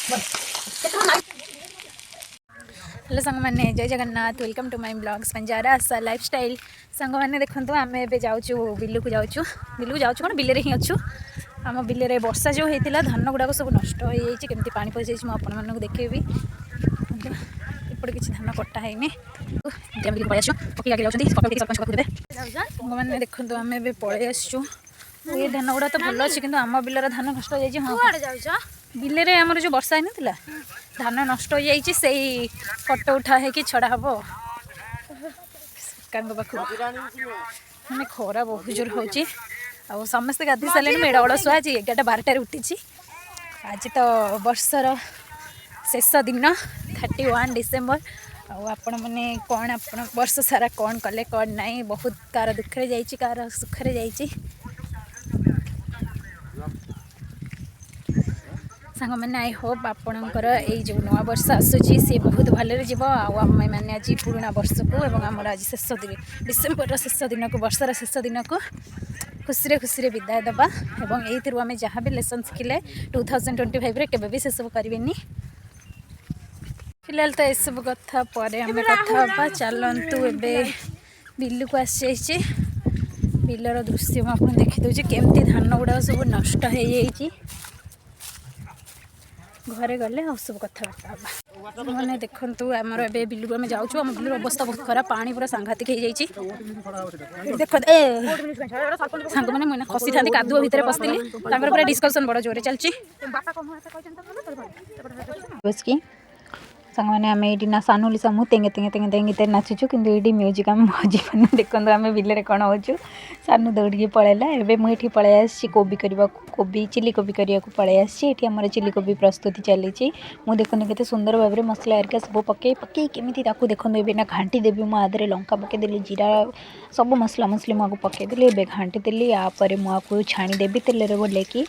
hello सांग मैंने जय Jagannath welcome to my blogs Panjara Asha lifestyle सांग मैंने देखो आम ए जाऊँ बिलू को जाऊँ कौन बिल ही अच्छु आम बिल वर्षा जो होता धान गुड़ाक सब नष्ट हो जाती पानी पशि मुझे देखेबी एपटे किसी धान कटा है मैंने देखो आम ए पलि आसचु ये धान गुड़ा तो भल अच्छे कि आम बिलर धान नष्ट हो जाए बिल आमर जो वर्षा ही ना धान नष्ट हो जाए से फटो उठा है कि छड़ा हम सरकार पाख मैंने खरा बहुत जोर हो समस्ते गाधी सारे मेड़ अलसुआ आज 11-12 उठी आज तो वर्षर शेष दिन 31 डिसेम्बर आपण मैंने कौन आप वर्ष सारा कौन कले कौन नाई बहुत कार दुखे जाइए कार सुखरे जाइए सांग मैंने आई होप आपणकर ये जो नवा वर्ष आसूची सी बहुत भलरे जीव आम मैंने आज पुराणा वर्ष को एवं आमर आज शेष दिन डिसेम्बर शेष दिन को वर्षर शेष दिन को खुशी खुशी विदाय दबा एवं यही आम जहाँ भी लेसन शिखिले 2025 केवे भी से सब करें फिलहाल तो यू कथा पर आम कथा चलतु एवं बिलू को आसी बिलर दृश्य मुझे देखीदे केमती धान गुड़ा सब नष्ट हो जाए घरे गले आ सब कथबार्ता मैंने देखु आमर ए बिलू आम जाऊँ आम बिलूर अवस्था बहुत खराब पानी पूरा सांघातिक हो जाए देख सांग मैंने मुझे खसी था कादुआ भितर पशि पूरा डिस्कसन बड़ जोरे चलती सांग मैंने आम ये ना सानुली समूह तेंगे तेंगे तेंगे तेंगे गीत नाचुचु कि ये म्यूजिक आम जीवन देखो आम बिल कौन हो सानू दौड़ी पलैला एवं मुझे पलि आसी कोबी करने कोबी चिली कोबी करने को पलि आसी आमर चिली कोबी प्रस्तुति चली मुझे देखो के सुंदर भाव में मसला हरिका सब पकई केमी देखो ये ना घाटी देवी मुझे आदि लंका पकईदेली जीरा सब मसला मसली मुझे पकईदेली ए घाटी देली आपर मुझे छाणीदेवी तेल बोलेकी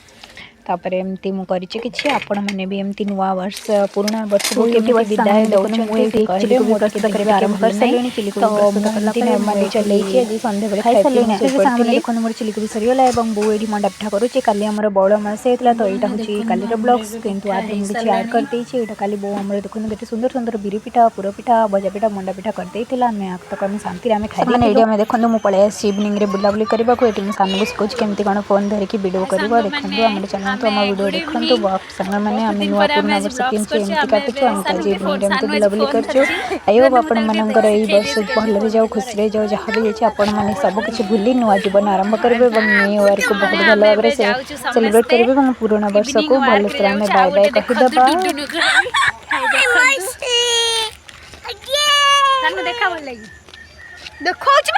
तापर एमती मु करिछि किछि आपण माने भी एमती नुवा वर्ष पुराना वर्ष को केमती विदाय दउनु मुझे कहले मु प्रस्तुत करबे आरंभ कर सलेनी चिली को प्रस्तुत करला पर नॉर्मली चलै छी आज संध्या बेले खाइ सलेनी से सामने देखन मोर चिली को सरी होला एवं बो एडी मंडा पिठा करूछि काली हमर बौळ मास हेतला तो एटा होछि काली रो ब्लॉग्स किंतु आज हम किछि ऐड कर देछि एटा काली बो हमर देखन केते सुंदर सुंदर बिरी पिठा पुरो पिठा बजा पिठा मंडा पिठा कर देथिला हमें आक तक हम शांति रे हमें खाइ माने एडी हमें देखन मु पळे इवनिंग रे बुला बुली करबा को एटी सामने सिकोच केमती कोन फोन धरि की वीडियो करबा देखन हमर चैनल तो हम वीडियो देखो सांग मैंने आम नुआ पुराना वर्ष केमती एमती काटुଛୁ आम आज इवनिंग एमती बुलाबुली करछु आई होप आपण मानकर एई वर्ष भलरे जाऊ खुशी जाऊ जहाँ भी जाइए आपण माने सब किछि भूली नुआ जीवन आरंभ करेंगे और न्यू ईयर को बहुत भल भाव में सेलिब्रेट करेंगे और पुराना वर्ष को भल से आम बाय बाय कहीदेबा देखा भल लगी देखो तुम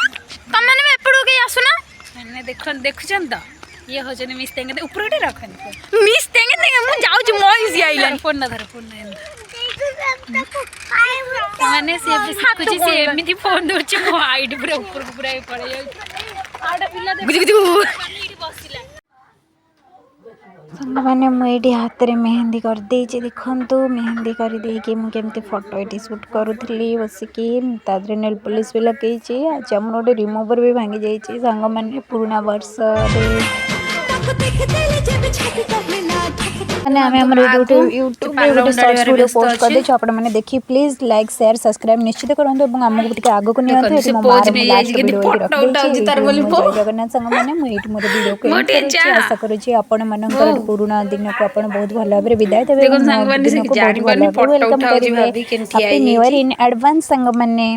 मैंने एपड़ू के आसुना मैंने देखुछन तो ये हो जने मिस तेंगे ऊपर उठे रखन मिस तेंगे मु जाउ छु मोइस आइलन फोन ना धर फोन ना माने से कुछ से एमिति फोन दो छु मो हाइट पूरा ऊपर को पूरा पड़े जाउ आडा पिल्ला दे बुझ बसिला संग मैंने मुझे हाथ में मेहंदी कर दे देखु मेहंदी कर देकी मुझे फोटो ये शूट करूली बसिकी तादरे नेल पॉलिश भी लगे आज आम गोटे रिमूवर भी भांगी जाइए सांग मैंने पुराना वर्ष यूट्यूब पोस्ट कर दे आपण मैंने देखी प्लीज लाइक शेयर सब्सक्राइब निश्चित करूँ और आमको आगे को जगन्नाथ सांग मैंने मुझे मोर वीडियो को आशा करुँची आपण मानकर पुराना दिन को आप बहुत भल भाव विदाय देवे वेलकम करेंगे happy new year in advance सांग मैंने